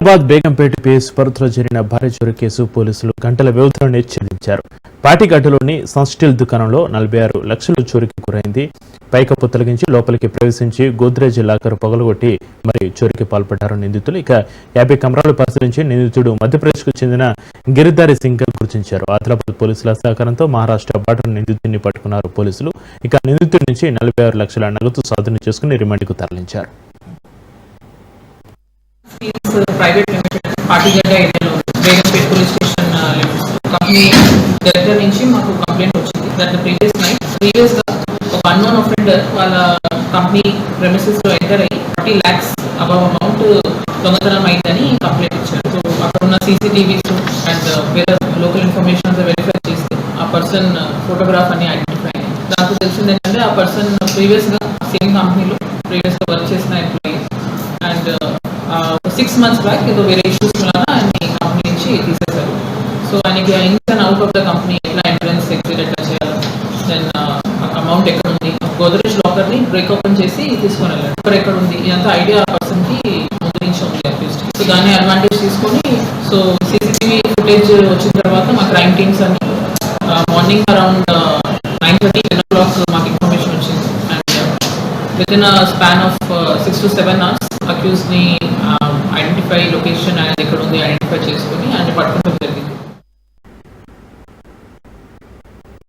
Hyderabad Begumpet PS పరిధిలో జరిగిన భారీ చోరీ కేసు పోలీసులు గంటల వ్యవధిలోనే ఛేదించారు. పాటిగడ్డలోని సన్స్టీల్ దుకాణంలో 46 లక్షల చోరీకి గురైంది. పైకప్పు తొలగించి లోపలికి ప్రవేశించి గోద్రేజ్ లాకర్ పగలగొట్టి మరి చోరీకి పాల్పడ్డారు నిందితులు. ఇక 50 కెమెరాలు పరిశీలించి నిందితుడు మధ్యప్రదేశ్కు చెందిన గిరిధారి సింగ్ గుర్తించారు. ఆదిలాబాద్ పోలీసుల సహకారంతో మహారాష్ట్ర బార్డర్ నిందితుడిని పట్టుకున్నారు పోలీసులు. ఇక నిందితుడి నుంచి 46 లక్షల నగదు స్వాధీనం చేసుకుని రిమాండ్కు తరలించారు. ప్రైవేట్ లిమిటెడ్ పాటిగడ్డ ఏరియాలో Begumpet police station limits company దగ్గర నుంచి మాకు కంప్లైంట్ వచ్చింది. దట్ ప్రీవియస్గా ఒక అన్నోన్ అఫెండర్ వాళ్ళ కంపెనీ ప్రెమిసెస్లో ఎంటర్ అయ్యి 40 lakhs అబవ్ అమౌంట్ దొంగతనం అయిందని కంప్లైంట్ ఇచ్చారు. సో అక్కడ ఉన్న CCTVs అండ్ వేరే లోకల్ ఇన్ఫర్మేషన్ వెరిఫై చేస్తే ఆ పర్సన్ ఫోటోగ్రాఫ్ అని ఐడెంటిఫై అయింది. నాకు తెలిసింది ఏంటంటే ఆ పర్సన్ ప్రీవియస్గా సేమ్ కంపెనీలో ప్రీవియస్గా వర్క్ చేసిన ఎంప్లాయీ అండ్ 6 months బ్యాక్ ఏదో వేరే ఇష్యూస్ వలన ఆయన్ని కంపెనీ నుంచి తీసేశారు. సో ఆయనకి ఇన్స్ and out of the company ఎట్లా ఎంట్రన్స్ ఎగ్జిట్ ఎట్లా చేయాలి, దెన్ అమౌంట్ ఎక్కడ ఉంది, గోద్రేజ్ లాకర్ని బ్రేక్ ఓపెన్ చేసి తీసుకొని వెళ్ళారు. ఎక్కడ ఉంది ఇదంతా ఐడియా ఆ పర్సన్కి ముందు నుంచి ఉంది అట్లీస్ట్. సో దాన్ని అడ్వాంటేజ్ తీసుకొని సో CCTV ఫుటేజ్ వచ్చిన తర్వాత మా క్రైమ్ టీమ్స్ అన్ని మార్నింగ్ అరౌండ్ 9:30, 10 o'clock మాకు ఇన్ఫర్మేషన్ వచ్చింది. And with in span of 6 to 7 hours అక్యూజ్ని ఐడెంటిఫై లొకేషన్ అనేది ఎక్కడ ఉంది ఐడెంటిఫై చేసుకుని ఆయన పట్టుకోవడం జరిగింది.